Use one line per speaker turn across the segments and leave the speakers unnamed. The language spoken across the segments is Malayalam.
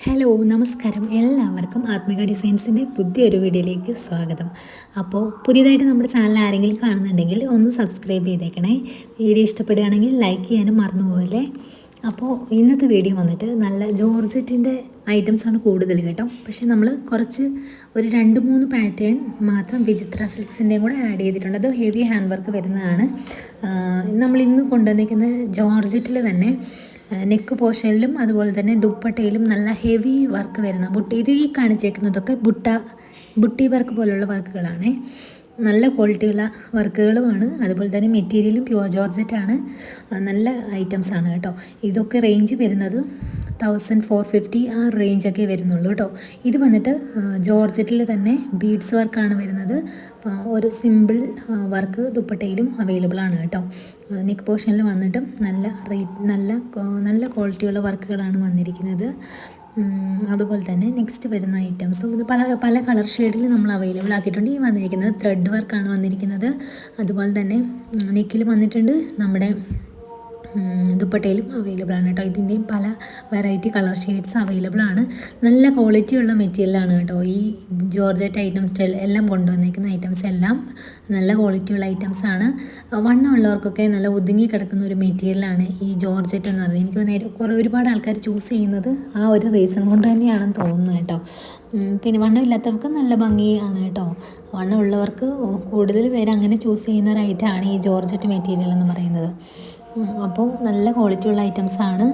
ഹലോ നമസ്കാരം, എല്ലാവർക്കും ആത്മിക ഡിസൈൻസിൻ്റെ പുതിയൊരു വീഡിയോയിലേക്ക് സ്വാഗതം. അപ്പോൾ പുതിയതായിട്ട് നമ്മുടെ ചാനൽ ആരെങ്കിലും കാണുന്നുണ്ടെങ്കിൽ ഒന്ന് സബ്സ്ക്രൈബ് ചെയ്തേക്കണേ. വീഡിയോ ഇഷ്ടപ്പെടുകയാണെങ്കിൽ ലൈക്ക് ചെയ്യാനും മറന്നുപോകല്ലേ. അപ്പോൾ ഇന്നത്തെ വീഡിയോ വന്നിട്ട് നല്ല ജോർജറ്റിൻ്റെ ഐറ്റംസാണ് കൂടുതൽ കേട്ടോ. പക്ഷേ നമ്മൾ കുറച്ച് ഒരു 2-3 പാറ്റേൺ മാത്രം വിചിത്ര സിൽക്സിൻ്റെയും കൂടെ ആഡ് ചെയ്തിട്ടുണ്ട്. അത് ഹെവി ഹാൻഡ് വർക്ക് വരുന്നതാണ്. നമ്മളിന്ന് കൊണ്ടുവന്നിരിക്കുന്ന ജോർജറ്റിൽ തന്നെ നെക്ക് പോർഷനിലും അതുപോലെ തന്നെ ദുപ്പട്ടയിലും നല്ല ഹെവി വർക്ക് വരുന്ന ഇത് ഈ കാണിച്ചേക്കുന്നതൊക്കെ ബുട്ടി വർക്ക് പോലുള്ള വർക്കുകളാണ്. നല്ല ക്വാളിറ്റിയുള്ള വർക്കുകളുമാണ്. അതുപോലെ തന്നെ മെറ്റീരിയലും പ്യുവർ ജോർജറ്റാണ്. നല്ല ഐറ്റംസാണ് കേട്ടോ. ഇതൊക്കെ റേഞ്ച് വരുന്നത് 1450 ആ റേഞ്ചൊക്കെ വരുന്നുള്ളൂ കേട്ടോ. ഇത് വന്നിട്ട് ജോർജറ്റിൽ തന്നെ ബീഡ്സ് വർക്കാണ് വരുന്നത്. ഒരു സിമ്പിൾ വർക്ക് ദുപ്പട്ടയിലും അവൈലബിൾ ആണ് കേട്ടോ. നെക്ക് പോർഷനിൽ വന്നിട്ടും നല്ല ക്വാളിറ്റിയുള്ള വർക്കുകളാണ് വന്നിരിക്കുന്നത്. അതുപോലെ തന്നെ നെക്സ്റ്റ് വരുന്ന ഐറ്റംസും ഇത് പല കളർ ഷെയ്ഡിൽ നമ്മൾ അവൈലബിൾ ആക്കിയിട്ടുണ്ട്. ഈ വന്നിരിക്കുന്നത് ത്രെഡ് വർക്കാണ് വന്നിരിക്കുന്നത്. അതുപോലെ തന്നെ നെക്കിൽ വന്നിട്ടുണ്ട്, നമ്മുടെ ദുപ്പട്ടയിലും അവൈലബിൾ ആണ് കേട്ടോ. ഇതിൻ്റെയും പല വെറൈറ്റി കളർ ഷെയ്ഡ്സ് അവൈലബിൾ ആണ്. നല്ല ക്വാളിറ്റിയുള്ള മെറ്റീരിയലാണ് കേട്ടോ. ഈ ജോർജറ്റ് ഐറ്റംസ് എല്ലാം കൊണ്ടുവന്നിരിക്കുന്ന ഐറ്റംസ് എല്ലാം നല്ല ക്വാളിറ്റിയുള്ള ഐറ്റംസാണ്. വണ്ണമുള്ളവർക്കൊക്കെ നല്ല ഒതുങ്ങി കിടക്കുന്ന ഒരു മെറ്റീരിയലാണ് ഈ ജോർജറ്റ് എന്ന് പറയുന്നത്. എനിക്ക് ഒരുപാട് ആൾക്കാർ ചൂസ് ചെയ്യുന്നത് ആ ഒരു റീസൺ കൊണ്ട് തന്നെയാണെന്ന് തോന്നുന്നു കേട്ടോ. പിന്നെ വണ്ണമില്ലാത്തവർക്ക് നല്ല ഭംഗിയാണ് കേട്ടോ. വണ്ണമുള്ളവർക്ക് കൂടുതൽ പേര് അങ്ങനെ ചൂസ് ചെയ്യുന്ന ഒരു ഐറ്റമാണ് ഈ ജോർജറ്റ് മെറ്റീരിയൽ എന്ന് പറയുന്നത്. അപ്പോൾ നല്ല ക്വാളിറ്റിയുള്ള ഐറ്റംസാണ്.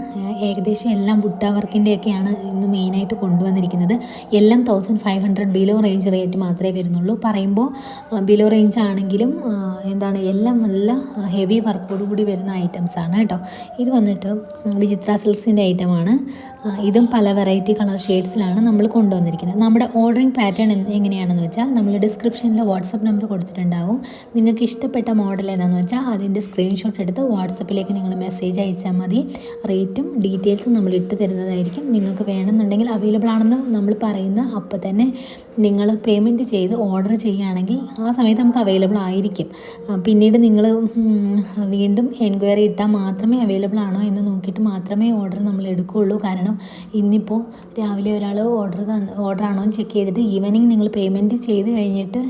ഏകദേശം എല്ലാം ബുട്ട വർക്കിൻ്റെയൊക്കെയാണ് ഇന്ന് മെയിനായിട്ട് കൊണ്ടുവന്നിരിക്കുന്നത്. എല്ലാം 1500 ബിലോ റേഞ്ച് റേറ്റ് മാത്രമേ വരുന്നുള്ളൂ. പറയുമ്പോൾ ബിലോ റേഞ്ച് ആണെങ്കിലും എല്ലാം നല്ല ഹെവി വർക്കോടുകൂടി വരുന്ന ഐറ്റംസാണ് കേട്ടോ. ഇത് വന്നിട്ട് വിചിത്ര സിൽക്സിൻ്റെ ഐറ്റമാണ്. ഇതും പല വെറൈറ്റി കളർ ഷെയ്ഡ്സിലാണ് നമ്മൾ കൊണ്ടുവന്നിരിക്കുന്നത്. നമ്മുടെ ഓർഡറിങ് പാറ്റേൺ എങ്ങനെയാണെന്ന് വെച്ചാൽ നമ്മൾ ഡിസ്ക്രിപ്ഷനിൽ വാട്സപ്പ് നമ്പർ കൊടുത്തിട്ടുണ്ടാവും. നിങ്ങൾക്ക് ഇഷ്ടപ്പെട്ട മോഡൽ ഏതാണെന്ന് വെച്ചാൽ അതിൻ്റെ സ്ക്രീൻഷോട്ട് എടുത്ത് വാട്സപ്പിലേക്ക് നിങ്ങൾ മെസ്സേജ് അയച്ചാൽ മതി. റേറ്റും ഡീറ്റെയിൽസും നമ്മൾ ഇട്ട് തരുന്നതായിരിക്കും. നിങ്ങൾക്ക് വേണമെന്നുണ്ടെങ്കിൽ അവൈലബിൾ ആണെന്ന് നമ്മൾ പറയുന്ന അപ്പോൾ തന്നെ നിങ്ങൾ പേയ്മെൻറ്റ് ചെയ്ത് ഓർഡർ ചെയ്യുകയാണെങ്കിൽ ആ സമയത്ത് നമുക്ക് അവൈലബിൾ ആയിരിക്കും. പിന്നീട് നിങ്ങൾ വീണ്ടും എൻക്വയറി ഇട്ടാൽ മാത്രമേ അവൈലബിൾ ആണോ എന്ന് നോക്കിയിട്ട് മാത്രമേ ഓർഡർ നമ്മൾ എടുക്കുകയുള്ളൂ. കാരണം ഇന്നിപ്പോൾ രാവിലെ ഒരാൾ ഓർഡർ ആണോ എന്ന് ചെക്ക് ചെയ്തിട്ട് ഈവനിങ് നിങ്ങൾ പേയ്മെൻറ്റ് ചെയ്ത് കഴിഞ്ഞിട്ട്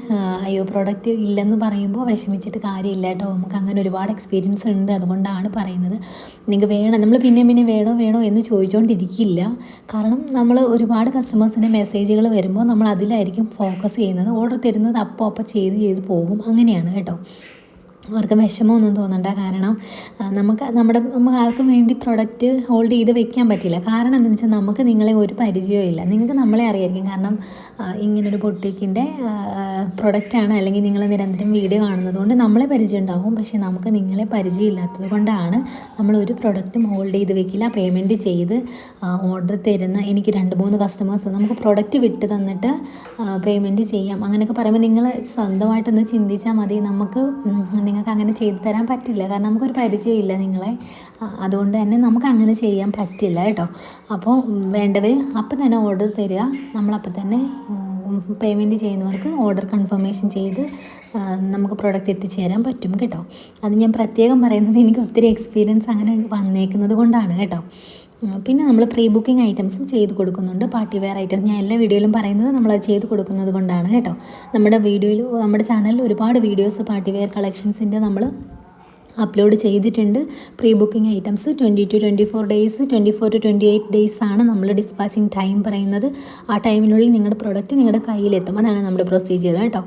അയ്യോ പ്രോഡക്റ്റ് ഇല്ലെന്ന് പറയുമ്പോൾ വിഷമിച്ചിട്ട് കാര്യമില്ല കേട്ടോ. നമുക്ക് അങ്ങനെ ഒരുപാട് എക്സ്പീരിയൻസ് ഉണ്ട്. അതുകൊണ്ടാണ് പറയുന്നത്. നിങ്ങൾക്ക് വേണം, നമ്മൾ പിന്നെ വേണോ എന്ന് ചോദിച്ചുകൊണ്ടിരിക്കില്ല. കാരണം നമ്മൾ ഒരുപാട് കസ്റ്റമേഴ്സിൻ്റെ മെസ്സേജുകൾ വരുമ്പോൾ നമ്മൾ അതിലായിരിക്കും ഫോക്കസ് ചെയ്യുന്നത്. ഓർഡർ തരുന്നത് അപ്പോൾ ചെയ്ത് പോകും. അങ്ങനെയാണ് കേട്ടോ. അവർക്ക് വിഷമമൊന്നും തോന്നണ്ട. കാരണം നമുക്ക് ആർക്കും വേണ്ടി പ്രൊഡക്റ്റ് ഹോൾഡ് ചെയ്ത് വെക്കാൻ പറ്റില്ല. കാരണം എന്താണെന്ന് വെച്ചാൽ നമുക്ക് നിങ്ങളെ ഒരു പരിചയവും ഇല്ല. നിങ്ങൾക്ക് നമ്മളെ അറിയായിരിക്കും. കാരണം ഇങ്ങനൊരു ബൊട്ടീക്കിൻ്റെ പ്രൊഡക്റ്റാണ്, അല്ലെങ്കിൽ നിങ്ങൾ നിരന്തരം വീഡിയോ കാണുന്നത് കൊണ്ട് നമ്മളെ പരിചയം ഉണ്ടാകും. പക്ഷേ നമുക്ക് നിങ്ങളെ പരിചയമില്ലാത്തത് കൊണ്ടാണ് നമ്മളൊരു പ്രൊഡക്റ്റും ഹോൾഡ് ചെയ്ത് വെക്കില്ല. പേയ്മെൻറ്റ് ചെയ്ത് ഓർഡർ തരുന്ന എനിക്ക് 2-3 കസ്റ്റമേഴ്സ് നമുക്ക് പ്രൊഡക്റ്റ് വിട്ട് തന്നിട്ട് പേയ്മെൻറ്റ് ചെയ്യാം അങ്ങനെയൊക്കെ പറയുമ്പോൾ നിങ്ങൾ സ്വന്തമായിട്ടൊന്ന് ചിന്തിച്ചാൽ മതി. നിങ്ങൾക്ക് അങ്ങനെ ചെയ്തു തരാൻ പറ്റില്ല. കാരണം നമുക്കൊരു പരിചയമില്ല നിങ്ങളെ. അതുകൊണ്ട് തന്നെ നമുക്ക് അങ്ങനെ ചെയ്യാൻ പറ്റില്ല കേട്ടോ. അപ്പോൾ വേണ്ടവർ അപ്പം തന്നെ ഓർഡർ തരിക. നമ്മളപ്പം തന്നെ പേയ്മെൻറ്റ് ചെയ്യുന്നവർക്ക് ഓർഡർ കൺഫർമേഷൻ ചെയ്ത് നമുക്ക് പ്രോഡക്റ്റ് എത്തിച്ചേരാൻ പറ്റും കേട്ടോ. അത് ഞാൻ പ്രത്യേകം പറയുന്നത് എനിക്ക് ഒത്തിരി എക്സ്പീരിയൻസ് അങ്ങനെ വന്നേക്കുന്നത് കൊണ്ടാണ് കേട്ടോ. പിന്നെ നമ്മൾ പ്രീ ബുക്കിംഗ് ഐറ്റംസും ചെയ്ത് കൊടുക്കുന്നുണ്ട്. പാർട്ടി വെയർ ഐറ്റംസ് ഞാൻ എല്ലാ വീഡിയോയിലും പറയുന്നത് നമ്മളത് ചെയ്ത് കൊടുക്കുന്നത് കൊണ്ടാണ് കേട്ടോ. നമ്മുടെ ചാനലിൽ ഒരുപാട് വീഡിയോസ് പാർട്ടി വെയർ കളക്ഷൻസിൻ്റെ നമ്മൾ അപ്ലോഡ് ചെയ്തിട്ടുണ്ട്. Pre booking items 20 to 24 days, 24 to 28 days ആണ് നമ്മൾ ഡിസ്പാച്ചിങ് ടൈം പറയുന്നത്. ആ ടൈമിനുള്ളിൽ നിങ്ങളുടെ പ്രൊഡക്റ്റ് നിങ്ങളുടെ കയ്യിലെത്തും. അതാണ് നമ്മുടെ പ്രൊസീജിയർ കേട്ടോ.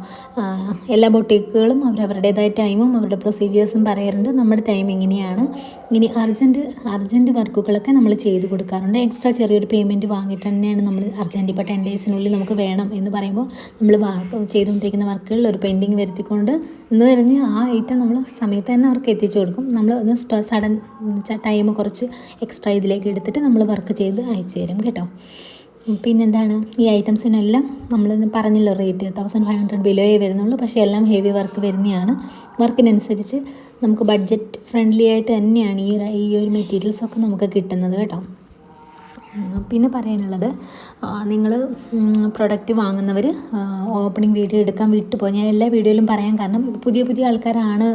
എല്ലാ ബൊട്ടീക്കുകളും അവരവരുടേതായ ടൈമും അവരുടെ പ്രൊസീജിയേഴ്സും പറയാറുണ്ട്. നമ്മുടെ ടൈം ഇങ്ങനെയാണ്. ഇനി അർജൻറ്റ് വർക്കുകളൊക്കെ നമ്മൾ ചെയ്ത് കൊടുക്കാറുണ്ട്. എക്സ്ട്രാ ചെറിയൊരു പേയ്മെൻറ്റ് വാങ്ങിയിട്ട് തന്നെയാണ് നമ്മൾ അർജൻറ്റ്. ഇപ്പോൾ 10 ഡേയ്സിനുള്ളിൽ നമുക്ക് വേണം എന്ന് പറയുമ്പോൾ നമ്മൾ ചെയ്തുകൊണ്ടിരിക്കുന്ന വർക്കുകളിൽ ഒരു പെൻഡിങ് വരുത്തിക്കൊണ്ട് എന്ന് പറഞ്ഞ് ആ ഐറ്റം നമ്മൾ സമയത്ത് തന്നെ അവർക്ക് എത്തിച്ചു കൊടുക്കും. നമ്മൾ ഒന്ന് സഡൻ ടൈം കുറച്ച് എക്സ്ട്രാ ഇതിലേക്ക് എടുത്തിട്ട് നമ്മൾ വർക്ക് ചെയ്ത് അയച്ചു തരും കേട്ടോ. പിന്നെന്താണ്, ഈ ഐറ്റംസിനെല്ലാം നമ്മൾ പറഞ്ഞല്ലോ റേറ്റ് 1500 ബിലോയേ വരുന്നുള്ളൂ. പക്ഷേ എല്ലാം ഹെവി വർക്ക് വരുന്നതാണ്. വർക്കിനനുസരിച്ച് നമുക്ക് ബഡ്ജറ്റ് ഫ്രണ്ട്ലി ആയിട്ട് തന്നെയാണ് ഈ ഒരു മെറ്റീരിയൽസൊക്കെ നമുക്ക് കിട്ടുന്നത് കേട്ടോ. പിന്നെ പറയാനുള്ളത്, നിങ്ങൾ പ്രൊഡക്റ്റ് വാങ്ങുന്നവർ ഓപ്പണിംഗ് വീഡിയോ എടുക്കാൻ വിട്ടുപോയി. ഞാൻ എല്ലാ വീഡിയോയിലും പറയാൻ കാരണം, പുതിയ പുതിയ ആൾക്കാരാണ്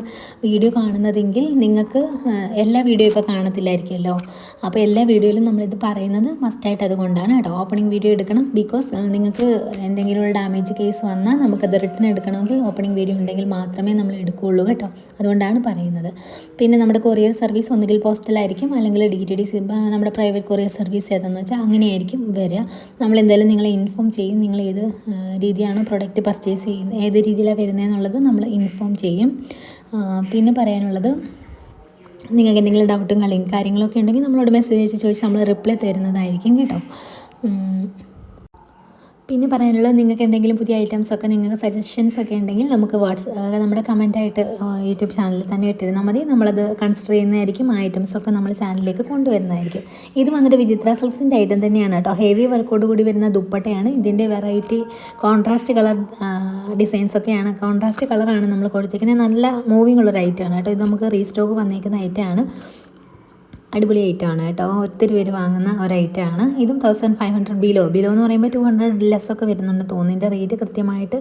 വീഡിയോ കാണുന്നതെങ്കിൽ നിങ്ങൾക്ക് എല്ലാ വീഡിയോ ഇപ്പോൾ കാണത്തില്ലായിരിക്കുമല്ലോ. അപ്പോൾ എല്ലാ വീഡിയോയിലും നമ്മളിത് പറയുന്നത് മസ്റ്റായിട്ട് അതുകൊണ്ടാണ് കേട്ടോ. ഓപ്പണിംഗ് വീഡിയോ എടുക്കണം. ബിക്കോസ് നിങ്ങൾക്ക് എന്തെങ്കിലും ഒരു ഡാമേജ് കേസ് വന്നാൽ നമുക്കത് റിട്ടേൺ എടുക്കണമെങ്കിൽ ഓപ്പണിംഗ് വീഡിയോ ഉണ്ടെങ്കിൽ മാത്രമേ നമ്മൾ എടുക്കുകയുള്ളൂ കേട്ടോ. അതുകൊണ്ടാണ് പറയുന്നത്. പിന്നെ നമ്മുടെ കൊറിയർ സർവീസ് ഒന്നുകിൽ പോസ്റ്റലായിരിക്കും, അല്ലെങ്കിൽ DTDC നമ്മുടെ പ്രൈവറ്റ് കൊറിയർ സർവീസ് ഏതെന്ന് വെച്ചാൽ അങ്ങനെയായിരിക്കും വരിക. നമ്മളെന്തായാലും നിങ്ങളെ ഇൻഫോം ചെയ്യും. നിങ്ങൾ ഏത് രീതിയാണോ പ്രൊഡക്റ്റ് പർച്ചേസ് ചെയ്യുന്നത്, ഏത് രീതിയിലാണ് വരുന്നതെന്നുള്ളത് നമ്മൾ ഇൻഫോം ചെയ്യും. പിന്നെ പറയാനുള്ളത്, നിങ്ങൾക്ക് എന്തെങ്കിലും ഡൗട്ടും കാര്യങ്ങളൊക്കെ ഉണ്ടെങ്കിൽ നമ്മളോട് മെസ്സേജ് അയച്ച് ചോദിച്ചാൽ നമ്മൾ റിപ്ലൈ തരുന്നതായിരിക്കും കേട്ടോ. പിന്നെ പറയാനുള്ളത്, നിങ്ങൾക്ക് എന്തെങ്കിലും പുതിയ ഐറ്റംസൊക്കെ നിങ്ങൾക്ക് സജഷൻസൊക്കെ ഉണ്ടെങ്കിൽ നമുക്ക് നമ്മുടെ കമൻറ്റായിട്ട് യൂട്യൂബ് ചാനലിൽ തന്നെ ഇട്ടിരുന്നാൽ മതി. നമ്മളത് കൺസിഡർ ചെയ്യുന്നതായിരിക്കും. ആ ഐറ്റംസൊക്കെ നമ്മൾ ചാനലിലേക്ക് കൊണ്ടുവരുന്നതായിരിക്കും. ഇത് വന്നിട്ട് വിചിത്ര സിൽക്സിൻ്റെ ഐറ്റം തന്നെയാണ് കേട്ടോ. ഹെവി വർക്കോട് കൂടി വരുന്ന ദുപ്പട്ടയാണ്. ഇതിൻ്റെ വെറൈറ്റി കോൺട്രാസ്റ്റ് കളർ ഡിസൈൻസൊക്കെയാണ്. കോൺട്രാസ്റ്റ് കളറാണ് നമ്മൾ കൊടുത്തിരിക്കുന്നത്. നല്ല മൂവിങ് ഉള്ളൊരു ഐറ്റമാണ് കേട്ടോ. ഇത് നമുക്ക് റീസ്റ്റോക്ക് വന്നേക്കുന്ന ഐറ്റമാണ്. അടിപൊളി ഐറ്റമാണ് കേട്ടോ. ഒത്തിരി പേര് വാങ്ങുന്ന ഒരു ഐറ്റമാണ്. ഇതും 1500 ബിലോ എന്ന് പറയുമ്പോൾ 200 ലെസ്സൊക്കെ വരുന്നുണ്ട് തോന്നുന്നു. ഇതിൻ്റെ റേറ്റ് കൃത്യമായിട്ട്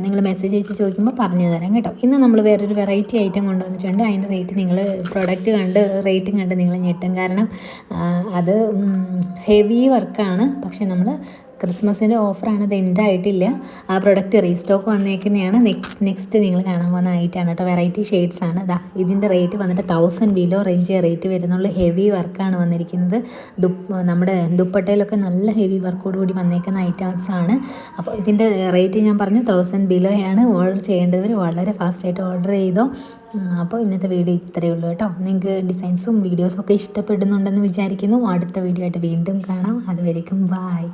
നിങ്ങൾ മെസ്സേജ് അയച്ച് ചോദിക്കുമ്പോൾ പറഞ്ഞു തരാം കേട്ടോ. ഇന്ന് നമ്മൾ വേറൊരു വെറൈറ്റി ഐറ്റം കൊണ്ടുവന്നിട്ടുണ്ട്. അതിൻ്റെ റേറ്റ് നിങ്ങൾ പ്രൊഡക്റ്റ് കണ്ട് റേറ്റും കണ്ട് നിങ്ങൾ ഞെട്ടും. കാരണം അത് ഹെവി വർക്കാണ്. പക്ഷെ നമ്മൾ ക്രിസ്മസിൻ്റെ ഓഫറാണ്, അത് എൻഡ് ആയിട്ടില്ല. ആ പ്രൊഡക്റ്റ് റീസ്റ്റോക്ക് വന്നേക്കുന്നതാണ്. നെക്സ്റ്റ് നിങ്ങൾ കാണാൻ പോകുന്ന ഐറ്റമാണ് കേട്ടോ. വെറൈറ്റി ഷെയ്ഡ്സ് ആണ്. ഇതിൻ്റെ റേറ്റ് വന്നിട്ട് 1000 ബിലോ റേഞ്ച് റേറ്റ് വരുന്നുള്ളൂ. ഹെവി വർക്കാണ് വന്നിരിക്കുന്നത്. നമ്മുടെ ദുപ്പട്ടയിലൊക്കെ നല്ല ഹെവി വർക്കോട് കൂടി വന്നേക്കുന്ന ഐറ്റംസാണ്. അപ്പോൾ ഇതിൻ്റെ റേറ്റ് ഞാൻ പറഞ്ഞു 1000 ബിലോയാണ്. ഓർഡർ ചെയ്യേണ്ടവർ വളരെ ഫാസ്റ്റായിട്ട് ഓർഡർ ചെയ്തോ. അപ്പോൾ ഇന്നത്തെ വീഡിയോ ഇത്രയേ ഉള്ളൂ കേട്ടോ. നിങ്ങൾക്ക് ഡിസൈൻസും വീഡിയോസും ഒക്കെ ഇഷ്ടപ്പെടുന്നുണ്ടെന്ന് വിചാരിക്കുന്നു. അടുത്ത വീഡിയോ ആയിട്ട് വീണ്ടും കാണാം. അതുവരേക്കും ബായ്.